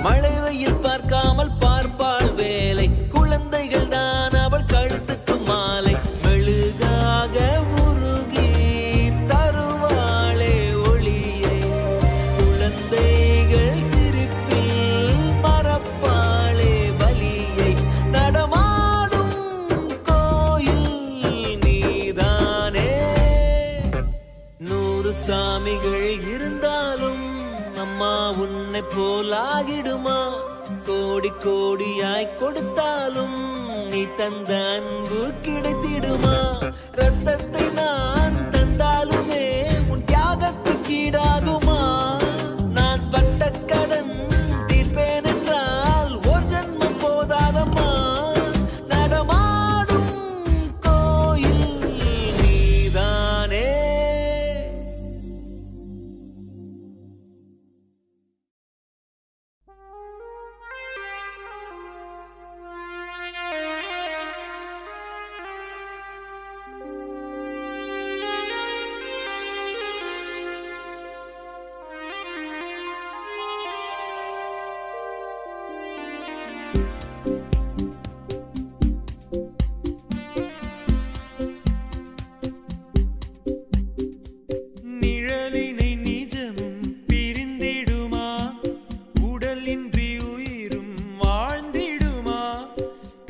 மழை வெயில் பார்க்காமல் பார்ப்பாள் வேலை, குழந்தைகள் தான் அவள் கழுத்துக்கு மாலை. மெழுகாக உருகி தருவாளே ஒளியை, குழந்தைகள் சிரிப்பில் மறப்பாளே வலியை. நடமாடும் கோயில் நீதானே. 100 சாமிகள் இருந்தாலும் அம்மா உன்னை போலாகிடுமா? கோடி கோடியாய் கொடுத்தாலும் நீ தந்த அன்பு கிடைத்திடுமா? ரத்தத்தை நான் தந்தாலுமே உன் தியாகத்துக்கு ஈடாகுமா? நான் பட்ட கடன் தீர்ப்பேன் என்றால் ஒரு ஜன்மம் போதாதம்மா. நடமாடும் கோயில் நீதானே. நிழலினை நிஜமும் பிரிந்திடுமா? உடலின்றி உயிரும் வாழ்ந்திடுமா?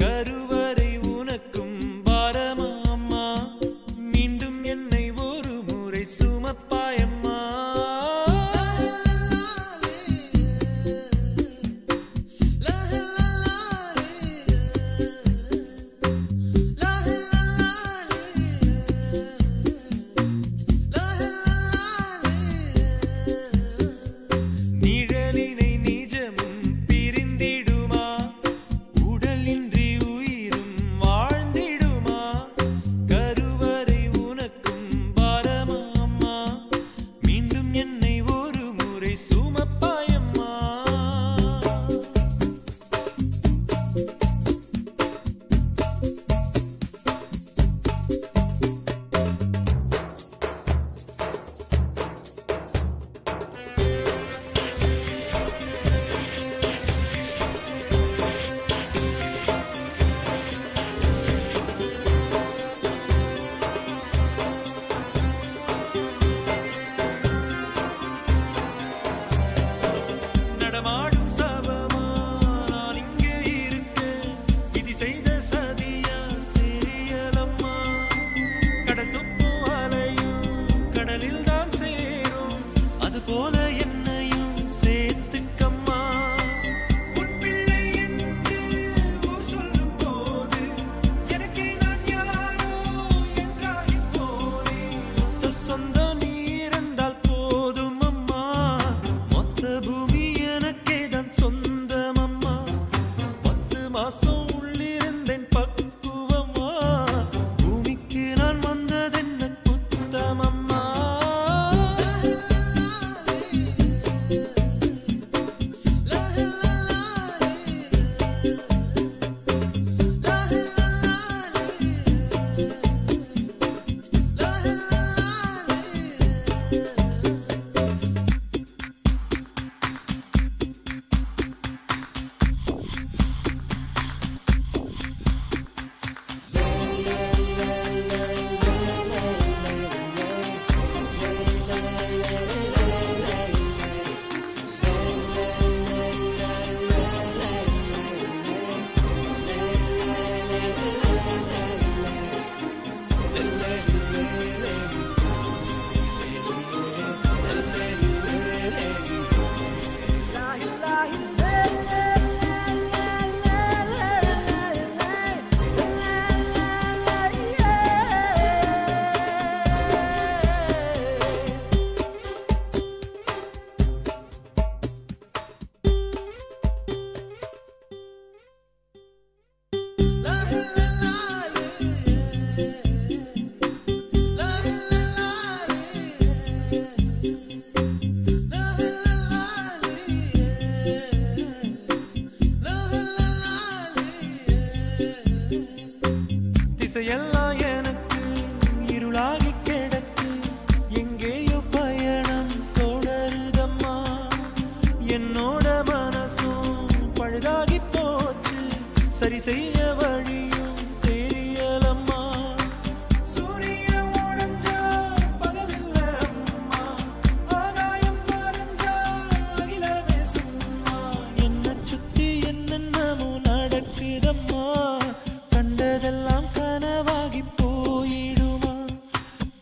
கருவறை உனக்கும் பாரமா அம்மா? மீண்டும் என்னை ஒரு முறை சுமப்பாயம்மா. நிழலினை நிஜமும் பிரிந்திடுமா? உடலின்றி உயிரும் வாழ்ந்திடுமா? கருவறை உனக்கும் பாரமா அம்மா? மீண்டும் என்னை ஒரு முறை சுமப்பாயம்மா. நடமாடும் சபமா நான் இங்கே இருக்கேன். விதி செய்த சதியா தெரியலம்மா. கடல் துப்பும் அலையும் கடலில் தான் சேரும், அதுபோல என்னையும் சேர்த்துக்கம்மா. உன் பிள்ளை என்று ஊர் சொல்லும் போது எனக்கே நான் யாரோ என்றாகி போனேன். மொத்த சொந்தம் நீ இருந்தால் போதும் அம்மா. மொத்த பூமி எனக்கே தான் சொந்தம் அம்மா. 10 மாசம் உள்ளிருந்தேன் பக்குவமா. பூமிக்கு நான் வந்ததென்ன குத்தமம்மா. திசையெல்லாம் எனக்கு இருளாகி கிடக்கு. எங்கேயோ பயணம் தொடருதம்மா. என்னோட மனசும் இருளாகி போச்சு சரி செய்ய வழியும் தெரியலம்மா சூரியன் உடைஞ்சா பகலில்ல அம்மா ஆகாயம் மறைஞ்சா அகிலமே சும்மா என்ன சுத்தி என்னென்னமோ நடக்குதம்மா கண்டதெல்லாம் கனவாகி போயிடுமா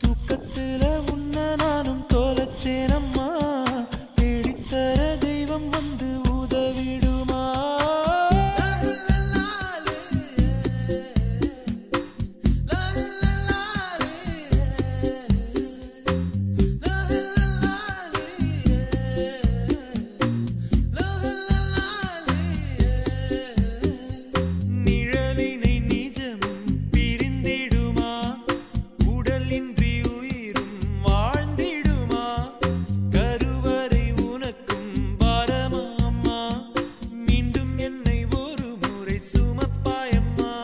தூக்கத்துல உன்ன நானும் தோலச்சேனம்மா தேடித்தர தெய்வம் வந்து உதவிடுமா நிழலினை நிஜமும் பிரிந்திடுமா உடலின்றி உயிரும் வாழ்ந்திடுமா கருவறை உனக்கும் பாரமா அம்மா மீண்டும் என்னை ஒரு முறை சுமப்பாயம்மா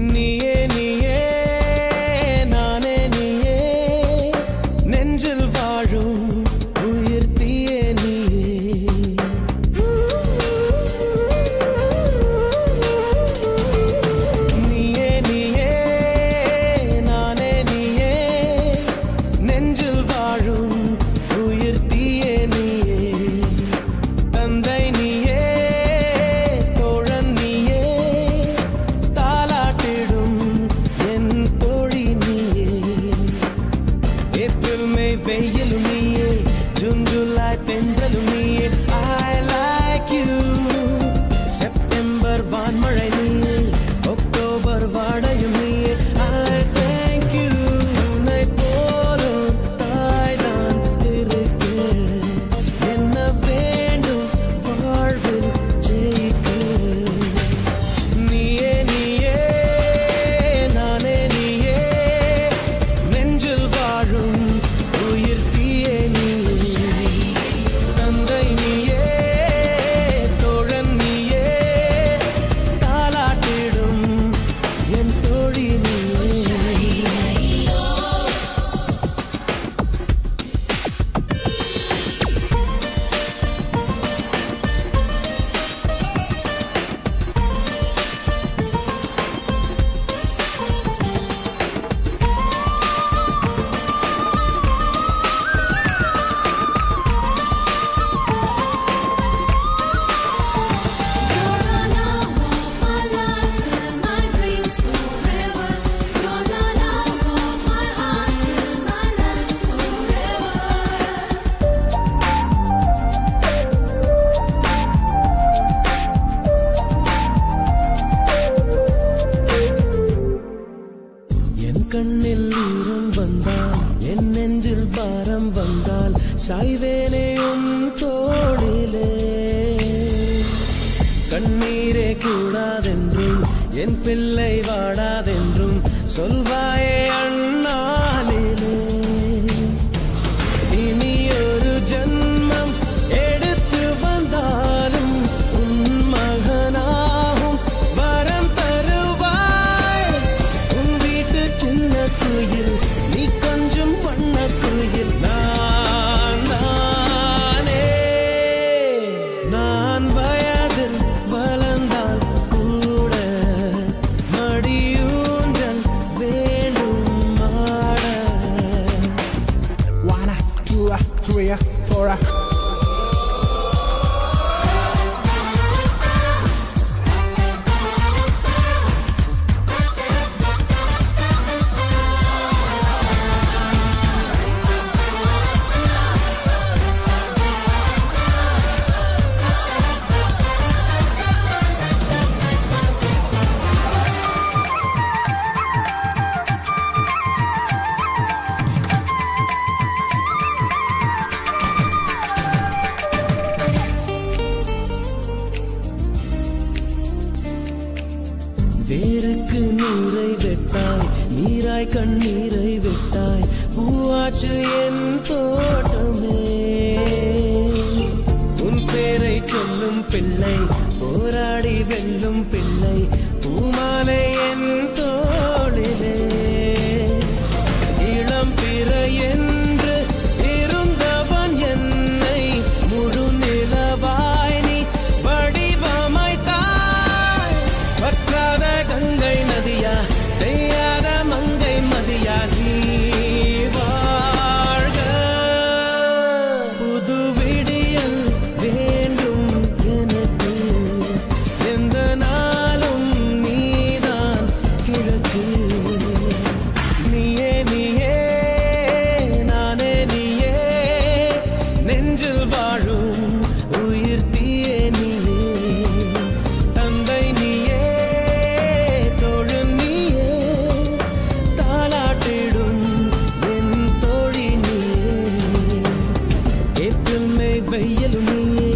நீயே நீயே நானே நீயே நெஞ்சில் வாழும் உயிர் தீயே நீயே நீயே நானே நீயே நெஞ்சில் வாழும் உயிர் தீயே நீயே தந்தை நீயே தோழன் நீயே தாலாட்டிடும் என் தோழி நீயே ஏப்ரல் மே வெயிலும் நீயே ஜூன் ஜூலை தென்றலும் நீயே I like you செப்டம்பர் வான்மழை நீயே அக்டோபர் வாடையும் நீயே I thank you உன்னை போலும் தாய்தான் இருக்கு என்ன வேண்டும் வாழ்வில் ஜெயிக்க நீயே நீயே நானே நீயே நெஞ்சில் வாழும் உயிர் தீயே நீயே தந்தை நீயே தோழன் நீயே தாலாட்டிடும் என் தோழி நீயே என் கண்ணில் ஈரம் வந்தால் என் நெஞ்சில் பாரம் வந்தால் சாய்வேனே உன் தோளிலே கண்ணீரே கூடாதென்றும் என் பிள்ளை வாடாதென்றும் சொல்வாயே அண்ணாலிலே இனி ஒரு ஜன்மம் எடுத்து வந்தாலும் உன் மகனாகும் வரம் தருவாய் உன் வீட்டு சின்ன குயில் நீ கொஞ்சம் வண்ண குயில் நான் நானே நான் வயதில் வளர்ந்தால் கூட மடியூஞ்சல் வேண்டும் துளியாய் கண்ணீரை விட்டாய் பூவாச்சு என் தோட்டமே உன் பேரை சொல்லும் பிள்ளை போராடி வெல்லும் பிள்ளை பூமாலை என் தோளிலே இளம் பிறை என்று இருந்தவன் என்னை முழு நிலவாய் நீ வடிவமைத்தாய் வற்றாத கங்கை நதியா பெய்யாத மங்கை மதியா நீ வாழ்க புது விடியல் வேண்டும் எனக்கு எந்த நாளும் நீதான் கிழக்கு நீயே நீயே நானே நீயே நெஞ்சில் வாழும் உயிர் தீயே நீயே தந்தை நீயே தோழு நீயே தாலாட்டிடும் என் தோழி நீயே ஏப்ரல் மே வெயிலும் நீயே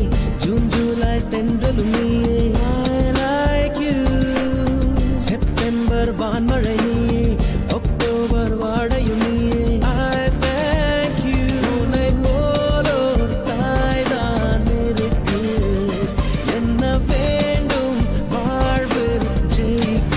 ஜூன் ஜூலை தென்றலும் நீயே I like you செப்டம்பர் வான்மழை நீயே அக்டோபர் வாடையும் நீயே I thank you உன்னை போலோர் தாய்தான் இருக்கு என்ன வேண்டும் வாழ்வில் ஜெயிக்க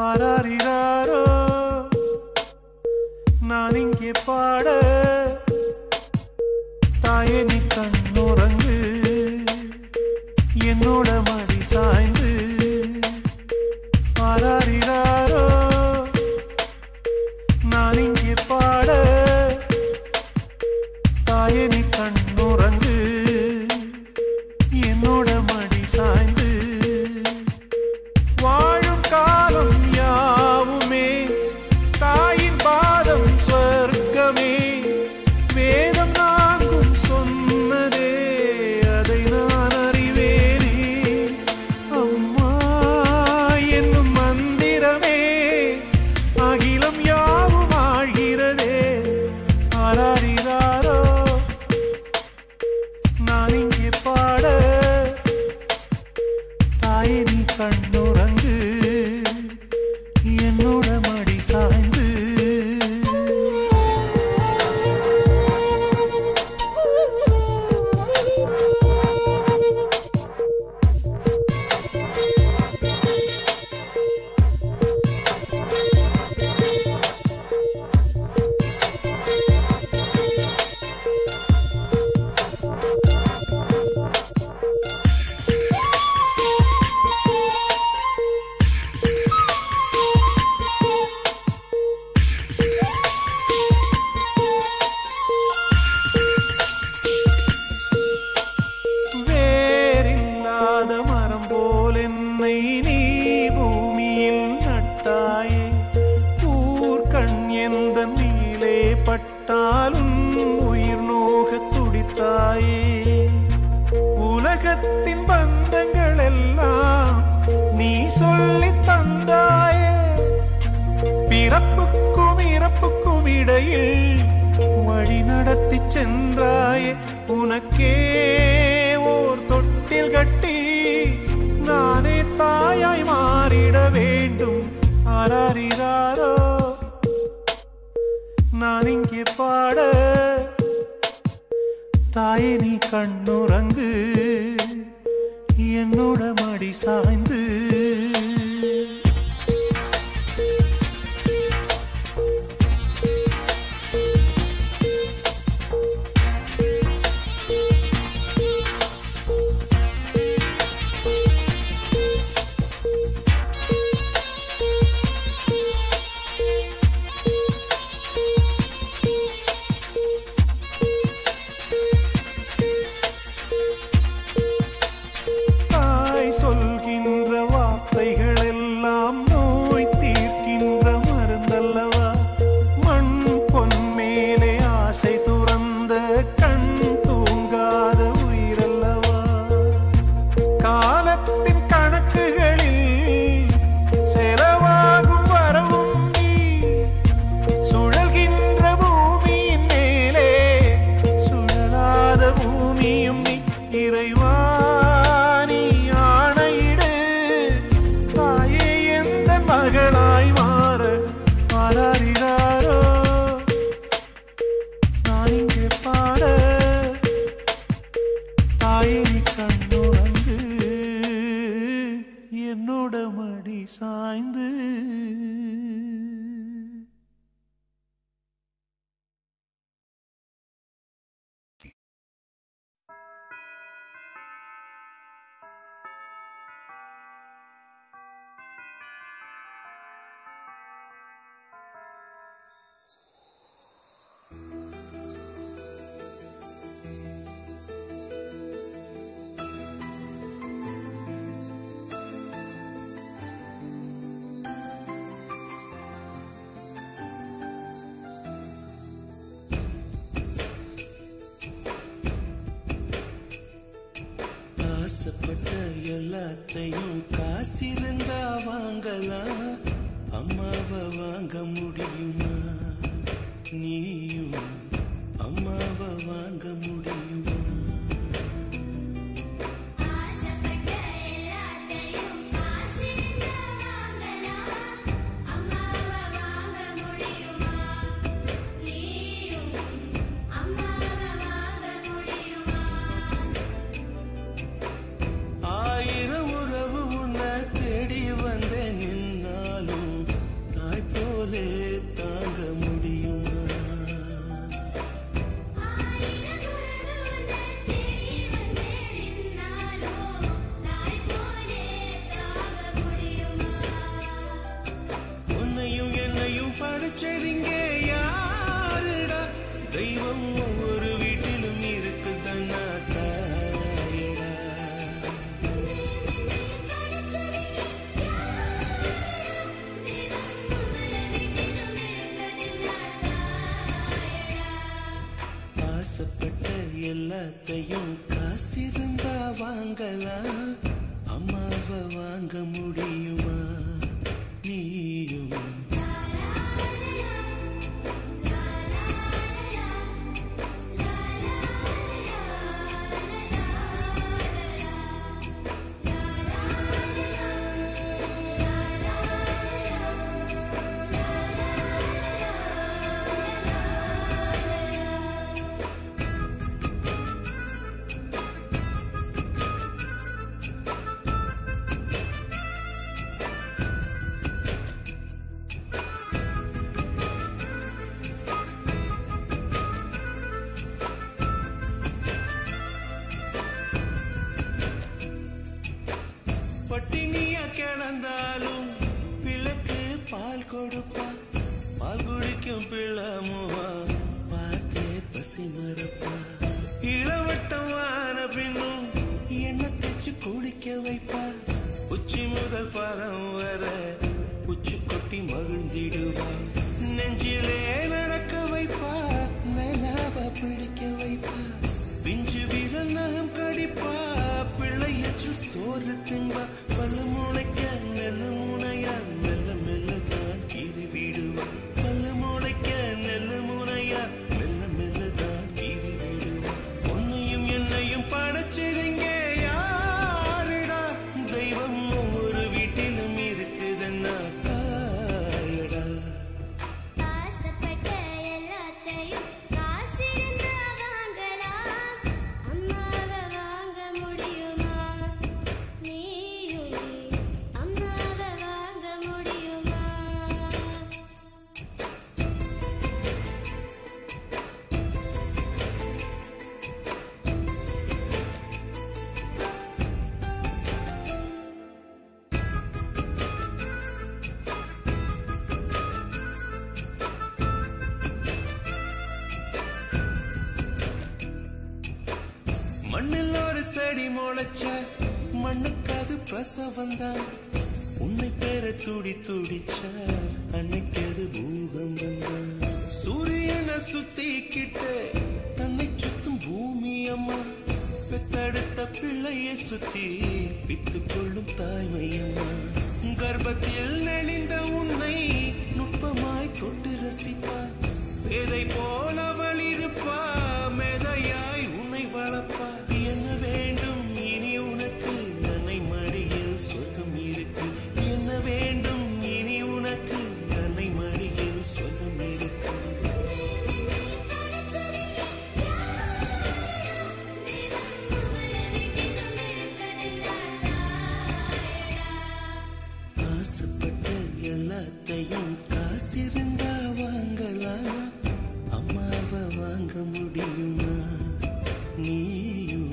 ஆராரிராரோ நான் இங்கே பாட தாயே நீ கண்ணுறங்கு என்னோட மடி சாய்ந்து ஆராரிராரோ நான் இங்கே பாட தாயே நீ கண்ணுறங்கு என்னோட மடி சாய்ந்து வாழும் காலம் யாவுமே தாயின் பாதம் சொர்க்கமே வேதம் நான்கும் சொன்னதே அதை நான் அறிவேனே அம்மா என்னும் மந்திரமே அகிலம் யாவும் ஆழ்கிறதே ஆராரிராரோ நான் இங்கே பாட தாயே நீ கண்ணுறங்கு என்னோட மடி சாய்ந்து வேறில்லாத மரம் போல் என்னை நீ பூமியில் நட்டாயே ஊர்கண் எந்த நீலே பட்டாலும் உயிர் நோக துடித்தாயே உலகத்தின் பந்தங்கள் எல்லாம் நீ சொல்லித் தந்தாயே பிறப்புக்கும் இறப்புக்கும் இடையில் வழி நடத்தி சென்றாயே உனக்கே ஓர் தொட்டில் கட்டி நானே தான் ஆராரிராரோ நான் இங்கே பாட தாயே நீ கண்ணுறங்கு என்னோட மடி சாய்ந்து சொல்கின்ற வார்த்தைகள் எல்லாம் நோய் தீர்க்கின்ற மருந்தல்லவா மண் பொன் மேலே ஆசை துறந்த கண் தூங்காத உயிரல்லவா காலத்தின் கணக்குகளில் செலவாகும் வரவும் நீ சுழல்கின்ற பூமியின் மேலே சுழலாத பூமியும் நீ இறைவா மகளாய் மாற ஆராரிராரோ நான் இங்கே பாட தாயே நீ கண்ணுறங்கு என்னோட மடி சாய்ந்து ஆசைப்பட்ட எல்லாத்தையும் காசிருந்தா வாங்கலாம் அம்மாவை வாங்க முடியுமா நீயும் அம்மாவை வாங்க முடியுமா படிச்சதிங்க யாருடா தெய்வம் ஒவ்வொரு வீட்டிலும் இருக்குதன்னா தாயடா ஆசைப்பட்ட எல்லாத்தையும் காசிருந்தா வாங்கலாம் அம்மாவை வாங்க முடியுமா நீயும் பட்டினியா கிடந்தாலும் பிள்ளைக்கு பால் கொடுப்பா பால் குடிக்கும் பிள்ளமுவா பார்த்தே பசி மறப்பா இளவட்டம் வான பின்னும் எண்ணெய் தேய்ச்சி குளிக்க வைப்பா உச்சி முதல் பாதம் வர உச்சி கொட்டி மகிழ்ந்திடுவா நெஞ்சிலே நடக்க வைப்பா நிலாவ பிடிக்க வைப்பா பிஞ்சு விரல் நகம் கடிப்பா பிள்ளையற்று சோறு தின்பா பல முளைக்க நெல்ல முனையா மெல்ல மெல்லதான் கீறி விடுவா பல முளைக்க நெல்ல முனையா மெல்ல மெல்லதான் கீறி விடுவா உன்னையும் என்னையும் படைச்சதிங்க யாருடா தெய்வம் முளைச்ச மண்ணுக்கு அது பிரசவந்தான். உன்னை பேர துடி துடிச்ச அன்னைக்கு அது பூகம்பம் தான். சூரியனை சுத்திக்கிட்டு தன்னை சுத்தும் பூமி அம்மா. பெத்தெடுத்த பிள்ளையை சுத்தி பித்து கொள்ளும் தாய்மை அம்மா. கர்ப்பத்தில் நெளிந்த உன்னை நுட்பமாய் தொட்டு ரசிப்பா. பேதை போல அவள் இருப்பா. மேதையாய் உன்னை வளர்ப்பா. என்ன வேண்டும் இனி உனக்கு? அன்னை மடியில் சொர்க்கம் இருக்கு. என்ன வேண்டும் இனி உனக்கு? அன்னை மடியில் சொர்க்கம் இருக்கு. ஆசைப்பட்ட எல்லாத்தையும் காசிருந்தா வாங்கலாம். அம்மாவை வாங்க முடியுமா? நீயும்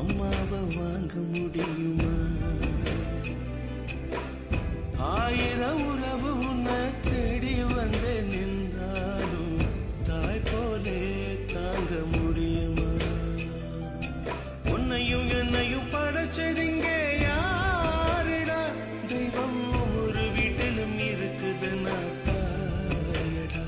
அம்மாவை வாங்க முடியுமா? ஆயிரம் உறவு உன்னை தேடி வந்து நின்றாலும் தாய் போலே தாங்க முடியுமா? உன்னையும் என்னையும் படைச்சதிங்க யாரிடா? தெய்வம் ஒரு வீட்டிலும் இருக்குதுன்னா தாயடா.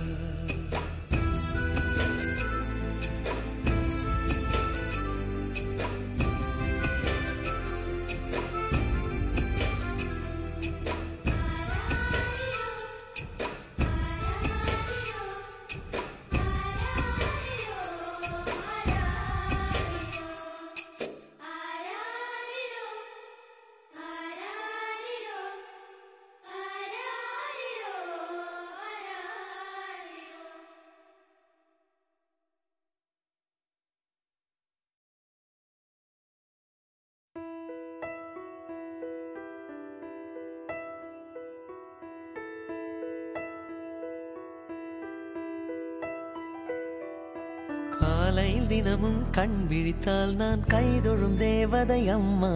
காலையில் தினமும் கண் விழித்தால் நான் கைதொழும் தேவதை அம்மா.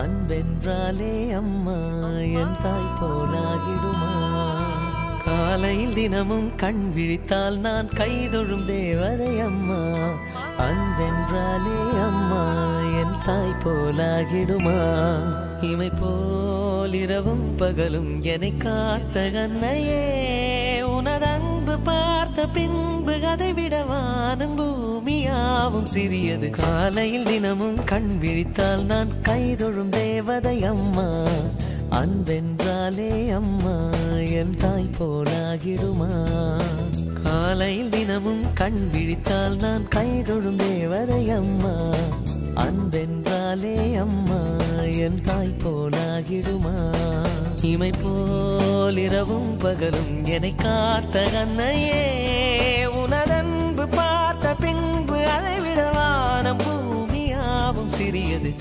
அன்பென்றாலே அம்மா என் தாய் போலாகிடுமா? காலையில் தினமும் கண் விழித்தால் நான் கைதொழும் தேவதை அம்மா. அன்பென்றாலே அம்மா என் தாய் போலாகிடுமா? இமை போல் இரவும் பகலும் என்னை காத்த கண்ணையே, உனது அன்பு பார்த்த பின்பு அதை விட வானம் பூமியாவும் சிறியது. காலையில் தினமும் கண் விழித்தால் நான் கைதொழும் தேவதை அம்மா. அன்பென்றாலே அம்மா என் தாய் போலாகிடுமா? காலையில் தினமும் கண் விழித்தால் நான் கைதொழும் தேவதை அம்மா. அன்பென்றாலே அம்மா என் தாய் போலாகிடுமா? இமை போல் இரவும் பகலும் என்னை காத்த கண்ணையே, உனதன்பு பார்த்த பின்பு அதை விட வானம் பூமியாவும் சிறியது.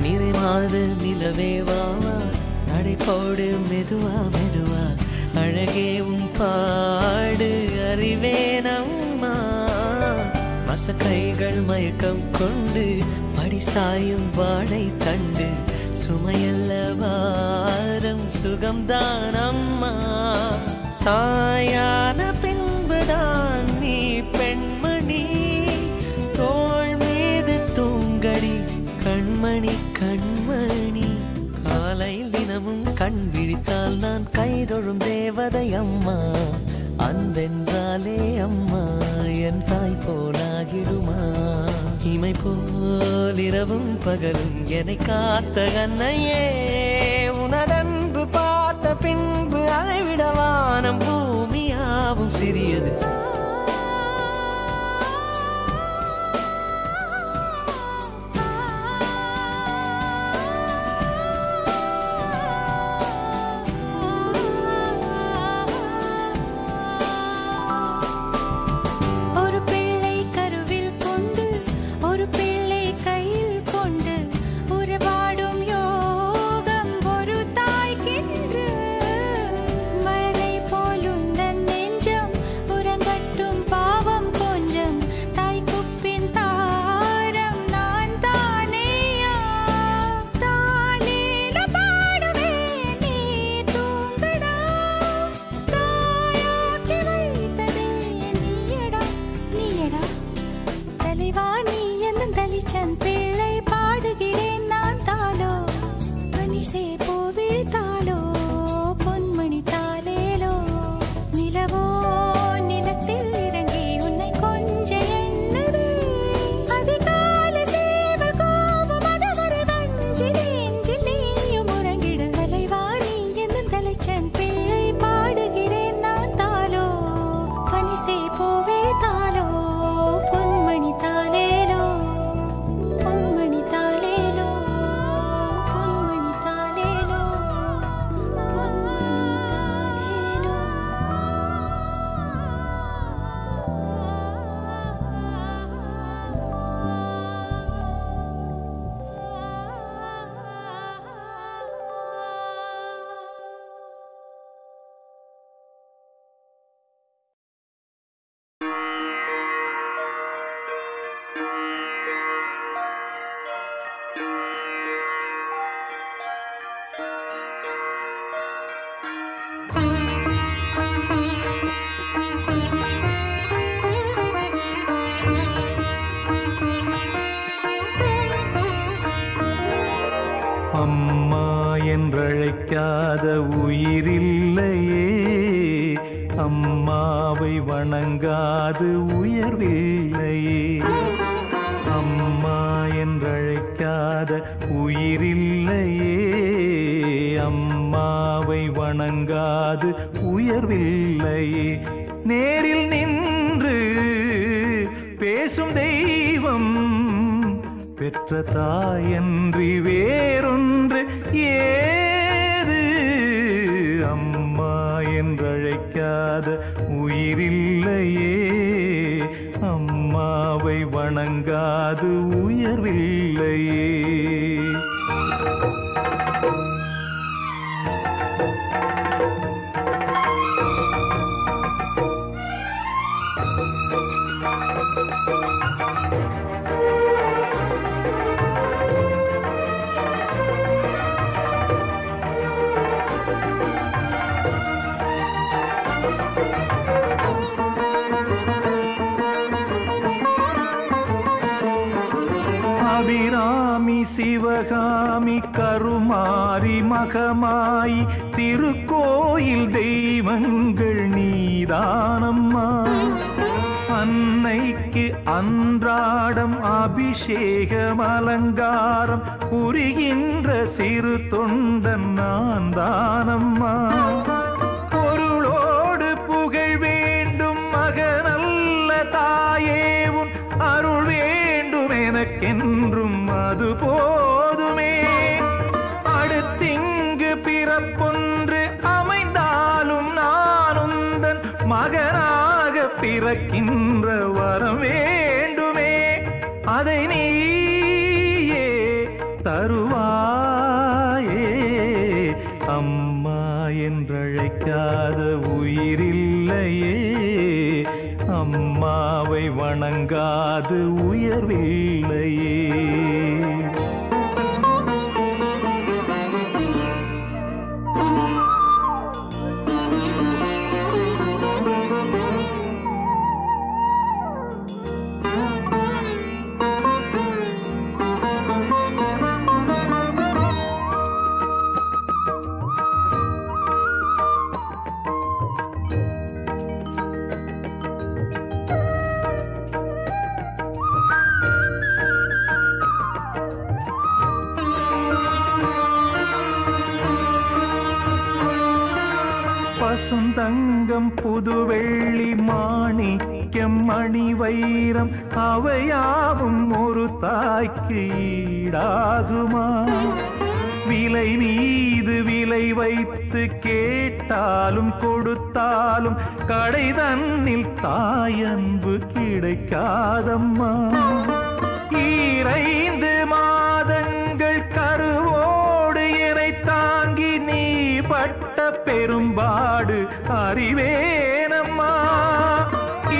நிறைமாத நிலவே வாவா, நடைபோடு மெதுவா மெதுவா, அழகே உன் பாடு அறிவேனம்மா. மசக்கைகள் மயக்கம் கொண்டு மடிசாயும் வாழை தண்டு, சுமையல்ல வாரம் சுகம்தான் அம்மா. தாயான பின்புதான் நீ பெண்மணி, தோள் மீது தூங்கடி கண்மணி கண்மணி. காலையில் தினமும் கண் விழித்தால் நான் கைதொழும் தேவதை அம்மா. அன்பென்றாலே அம்மா என் தாய் போலாகிடுமா? இமை போல் இரவும் பகலும் என்னை காத்த கண்ணையே, உனதன்பு பார்த்த பின்பு அதை விட வானம் பூமியாவும் சிறியது. பிள்ளை கையில் கொண்டு உறவாடும் யோகம் ஒரு உயிரில்லையே, அம்மாவை வணங்காது உயர்வில்லையே. அம்மா என்றழைக்காத உயிரில்லையே, அம்மாவை வணங்காது உயர்வில்லையே. நேரில் நின்று பேசும் தெய்வம் பெற்ற தாயன்றி வேறொன்று ஏது. அம்மா என்றழைக்காத உயிரில்லையே, அம்மாவை வணங்காது உயர்வில்லையே. அபிராமி சிவகாமி கருமாரி மகமாயி திருக்கோயில் தெய்வங்கள் நீதானம்மா. அன்னைக்கு அன்றாடம் அபிஷேகம் அலங்காரம் புரிகின்ற சிறு தொண்டன் நான் தானம்மா. பொருளோடு புகழ் வேண்டும் மகனல்ல தாயே, உன் அருள் வேண்டும் எனக்கென்றும் அது போதுமே. அடுத்திங்கு பிறப்பொன்று அமைந்தாலும் நான் உந்தன் மகனாக பிறக்கின்ற வரம் வேண்டுமே. அதை நீயே தருவாயே. அம்மா என்றழைக்காத உயிரில்லையே, அம்மாவை வணங்காது உயர்வில்லையே. பசுந்தங்கம் புதுவெள்ளி மாணிக்கம் மணி வைரம் அவையாவும் ஒரு தாய்க்கு ஈடாகுமா? விலை மீது விலை வைத்து கேட்டாலும் கொடுத்தாலும் கடை தன்னில் தாயன்பு கிடைக்காதம்மா. 2 மாதங்கள் கருவோடு என்னை தாங்கி நீ பட்ட பெரும்பாடு அறிவேனம்மா.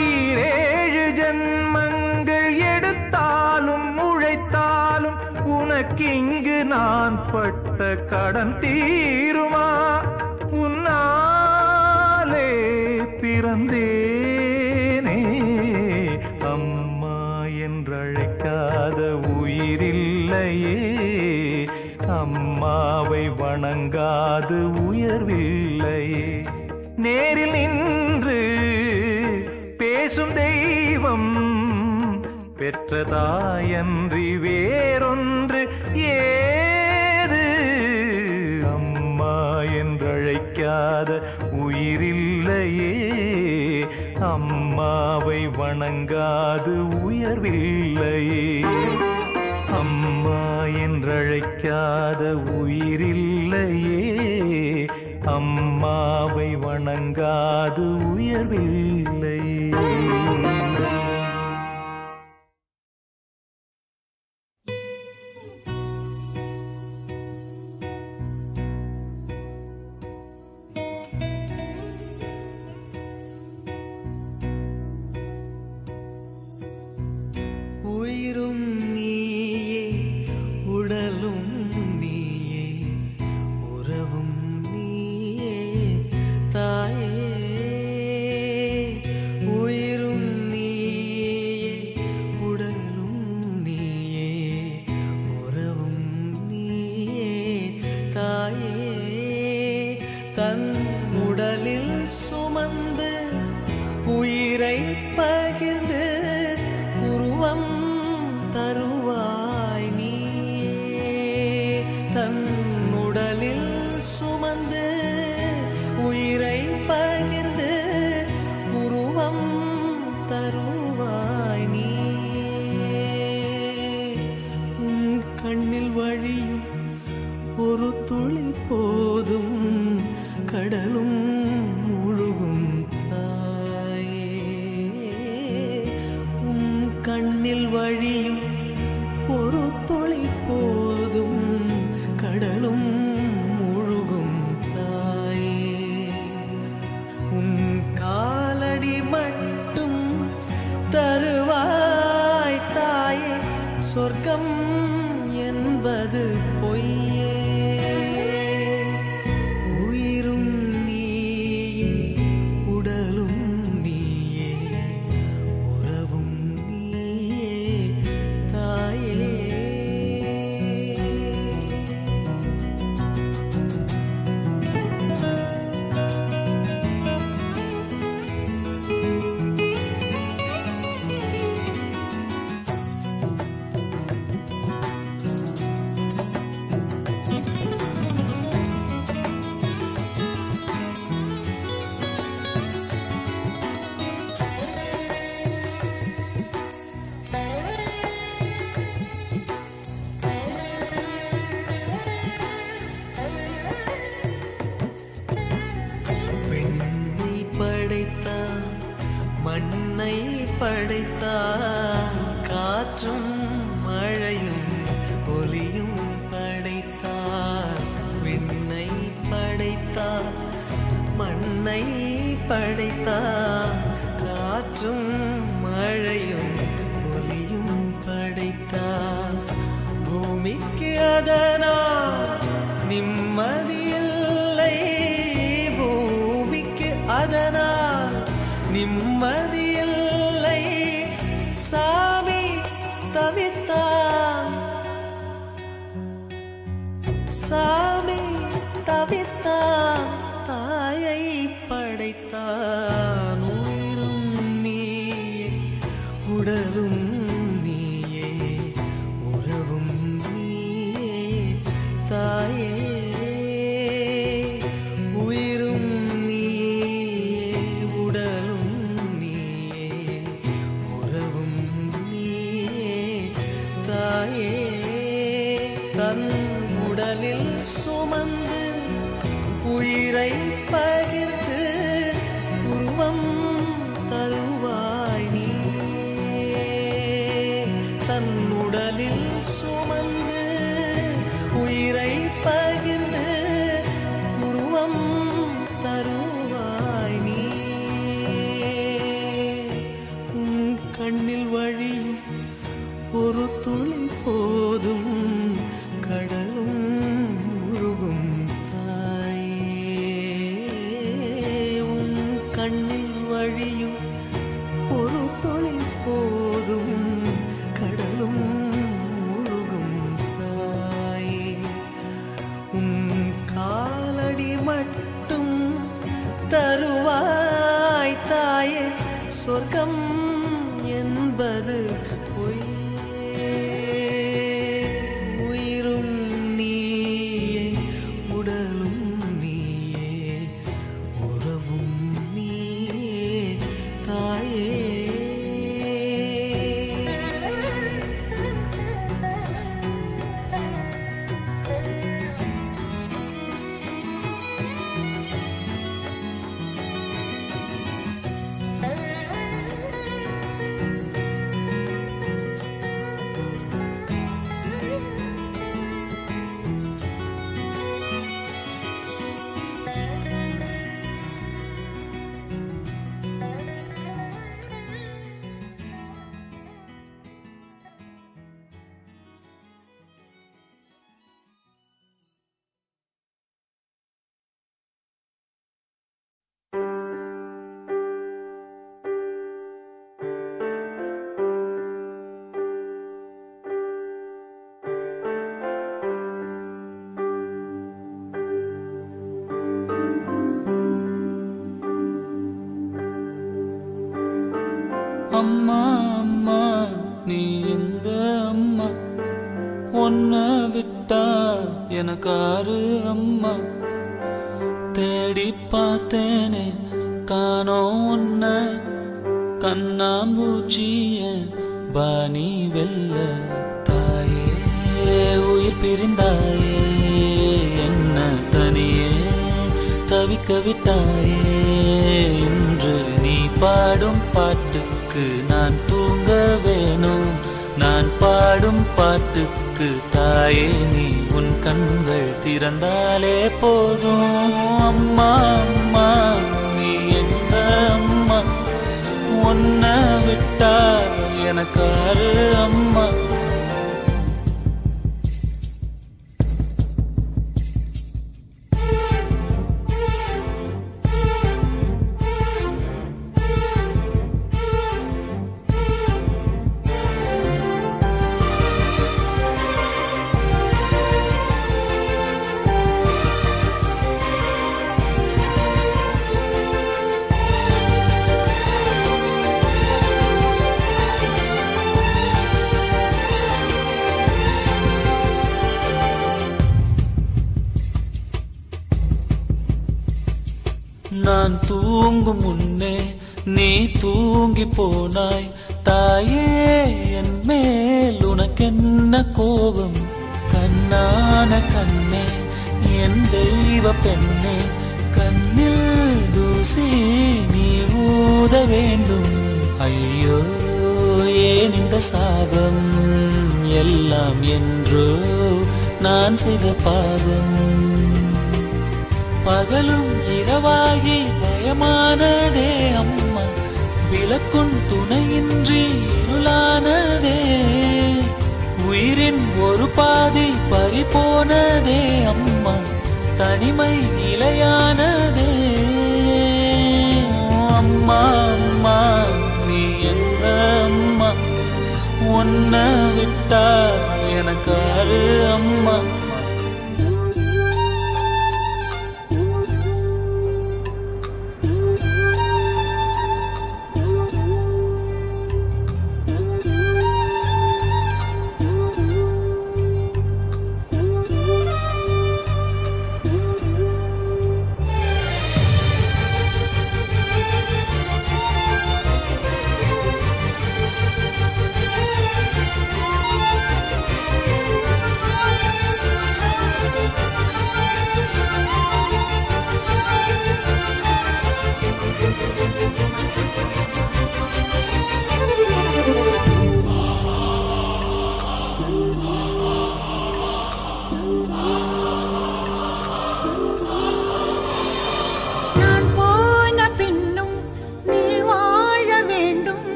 7 ஜன்மங்கள் எடுத்தாலும் உழைத்தாலும் உனக்கிங்கு நான் பட்ட கடன் தீருமா? உன்னாலே பிறந்தேனே, அம்மா என்றழைக்காத உயிரில்லையே, அம்மாவை வணங்காது உயர்வில்லையே. நேரில் நின்று பேசும் தெய்வம் பெற்ற தாயன்றி வேறொன்று ஏது. அம்மா என்றழைக்காத உயிரில்லையே, அம்மாவை வணங்காது உயர்வில்லையே. அம்மா என்றழைக்காத உயிரில்லையே, அம்மாவை வணங்காது உயர்வில்லையே. உயிரும் நீயே, உடலும் நீயே, உறவும் நீயே தாயே. உயிரும் உயிரை பகிர்ந்து உருவம் தருவாய் நீ தன் உடலில் சுமந்து உயிரை பகிர்ந்து உருவம் தருவாய் நீ உன் கண்ணில் வழியும் ஒரு துளி போதும் கடலும் முழுகும் தாயே உன் கண்ணில் வழியும் ஒரு துளி போதும் கடலும் முழுகும் தாயே உன் காலடி மட்டும் தருவாய் தாயே சொர்க்கம் என்பது பொய்யே உயிரும் நீயே உடலும் நீயே உறவும் நீயே தாயே பெண்ணை படைத்தார் மண்ணை படைத்தார் காற்றும் மழையும் ஒலியும் படைத்தார் விண்ணை படைத்தார் மண்ணை படைத்தார் காற்றும் மழையும் ஒலியும் படைத்தார் பூமிக்கு அதனால் நிம்மதியில்லை பூமிக்கு அதனால் நிம்மதியில்லை சாமி தவித்தான் சாமி தவித்தான் தாயை படைத்தான் உயிரும் நீயே உடலும் நீயே உறவும் நீயே தாயே உயிரும் நீயே உடலும் நீயே உறவும் நீயே தாயே தன் உடலில் சுமந்து உயிரை பகிர்ந்து உருவம் தருவாய் நீ தன் உடலில் சுமந்து உயிரை பகிர்ந்து உருவம் தருவாய் நீ உன் கண்ணில் வழியும் ஒரு துளி போதும் கடலும் முழுகும் தாயே உன் கண்ணில் வழியும் ஒரு துளி போதும் கடலும் முழுகும் தாயே உன் காலடி மட்டும் தருவாய் தாயே சொர்க்கம் என்பது பொய்யே உயிரும் நீயே உடலும் நீயே உறவும் நீயே தாயே அம்மா அம்மா நீ எங்க அம்மா, உன்னை விட்டா எனக்காரு அம்மா. தேடி பார்த்தேனே காணோம் உன்னை, கண்ணாம்பூச்சிய பாணி வெல்ல. தாயே உயிர் பிரிந்தாயே, என்ன தனியே தவிக்க விட்டாயே. இன்று நீ பாடும் பாட்டுக்கு நான் தூங்க வேணும், நான் பாடும் பாட்டுக்கு தாயே நீ உன் கண்கள் திறந்தாலே போதும். அம்மா அம்மா நீ எங்க அம்மா, உன்னை விட்டா எனக்காரு அம்மா. நான் தூங்கும் முன்னே நீ தூங்கி போனாய் தாயே, என் மேல் உனக்கென்ன கோபம். கண்ணான கண்ணே என் தெய்வ பெண்ணே, கண்ணில் தூசி நீ ஊத வேண்டும். ஐயோ ஏன் இந்த சாபம், எல்லாம் என்றோ நான் செய்த பாவம். பகலும் இரவாகி பயமானதே அம்மா, விளக்குன் துணையின்றி இருளானதே. உயிரின் ஒரு பாதி பறிபோனதே அம்மா, தனிமை நிலையானதே. அம்மா அம்மா நீ எங்க அம்மா, உன்னை விட்டா எனக்காரு அம்மா.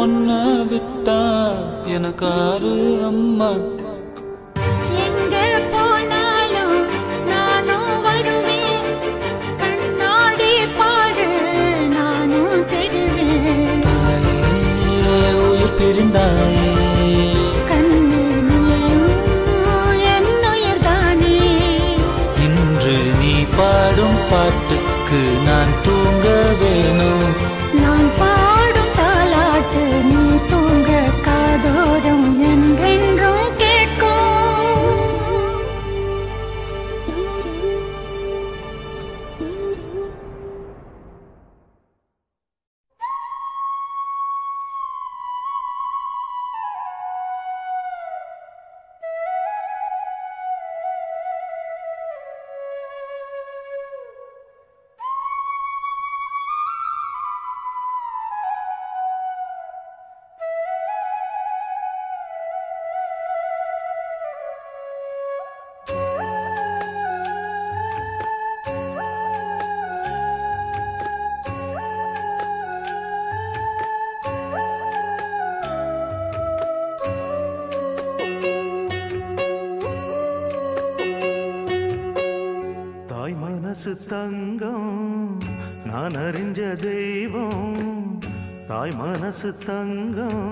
உன்னை விட்டா எனக்காரு அம்மா. எங்க போனாலும் நானும் வருவேன், கண்ணாடி பாரு நானும் தெரிவேன். தாயே உயிர் பிரிந்தாயே, கண்ணு என் உயிர் தானே. இன்று நீ பாடும் பாட்டுக்கு நான் தூங்க வேணும், நான் பாடும் தாலாட்டு நீ தூங்க காதோரம் என்றென்றும் கேட்கும். மனசு தங்கம் நான் அறிஞ்ச தெய்வம் தாய் மனசு தங்கம்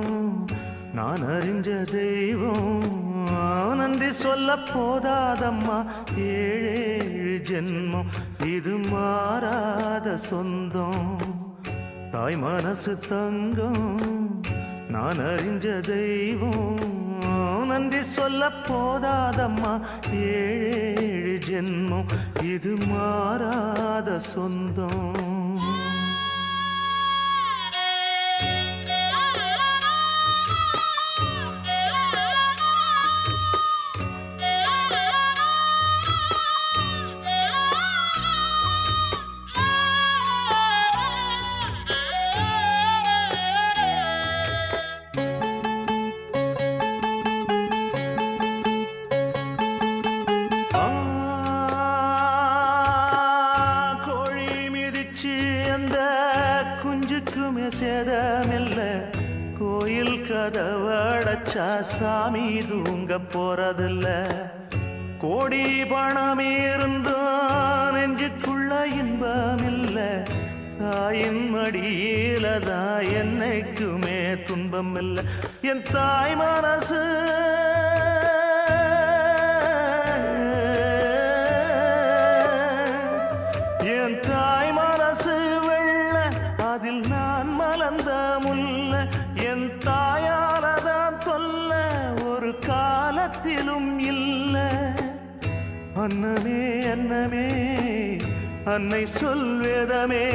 நான் அறிஞ்ச தெய்வம் நன்றி சொல்ல போதாதம்மா ஏழேழு ஜென்மம் இது மாறாத சொந்தம் தாய் மனசு தங்கம் நான் அறிஞ்ச தெய்வம் நன்றி சொல்ல போதாதம்மா ஏழேழு ஜென்மம் இது மாறாத சொந்தம் சேதமில்ல கோயில் கதவடைச்சா சாமி தூங்க போறதில்ல கோடி பணம் இருந்தும் நெஞ்சுக்குள்ள இன்பமில்ல தாயின் மடியிலதான் என்னைக்குமே துன்பம் இல்லை என் தாய் மனசு என் தாய் மனசு அதில் நான் மலர்ந்த முல்ல என் தாயாலதான் தொல்ல ஒரு காலத்திலும் இல்ல அன்னமே அன்னமே அன்னை சொல்வேதமே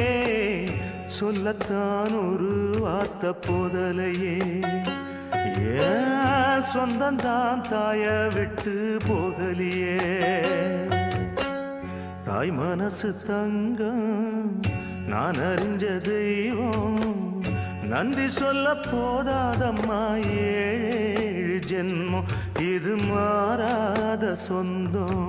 சொல்லத்தான் ஒரு வார்த்தை போதலையே ஏன் சொந்தந்தான் தாய விட்டு போகலியே தாய் மனசு தங்கம் நான் அறிஞ்ச தெய்வம் நன்றி சொல்ல போதாதம்மா ஏழு ஜென்மம் இது மாறாத சொந்தம்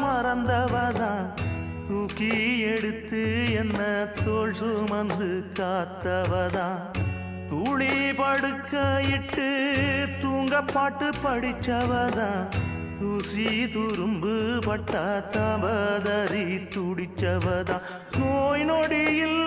மறந்தவதான் தூக்கி எடுத்து என்ன தோள் சுமந்து காத்தவதான் தூளி படுக்கையிட்டு தூங்க பாட்டு படிச்சவதான் தூசி துரும்பு பட்டா தபதறி துடிச்சவதான் நோய் நொடியில்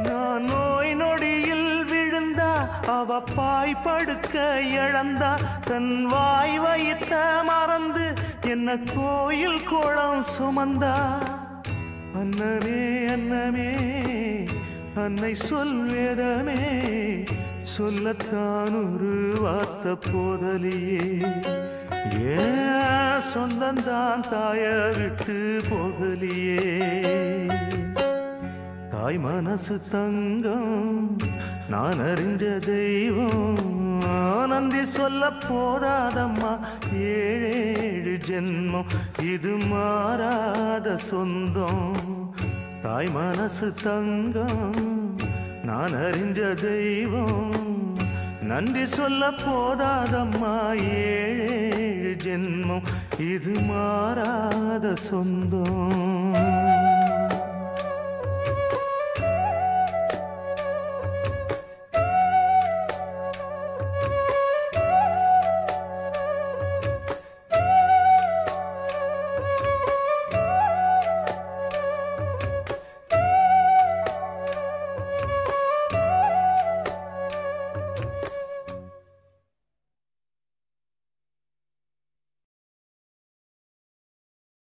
நான் நோய் நொடியில் விழுந்தா அவ பாய் படுக்க இழந்தா தன் வாய் வைத்த மறந்து என்ன கோயில் கோலம் சுமந்தா அன்னமே அன்னமே அன்னை சொல்வேதமே சொல்லத்தான் ஒரு வார்த்தை போதலியே ஏன் சொந்தந்தான் தாய விட்டு போகலியே தாய் மனசு தங்கம் நான் அறிஞ்ச தெய்வம் நன்றி சொல்ல போதாதம்மா ஏழேழு ஜென்மம் இது மாறாத சொந்தம் தாய் மனசு தங்கம் நான் அறிஞ்ச தெய்வம் நன்றி சொல்ல போதாதம்மா ஏழேழு ஜென்மம் இது மாறாத சொந்தம்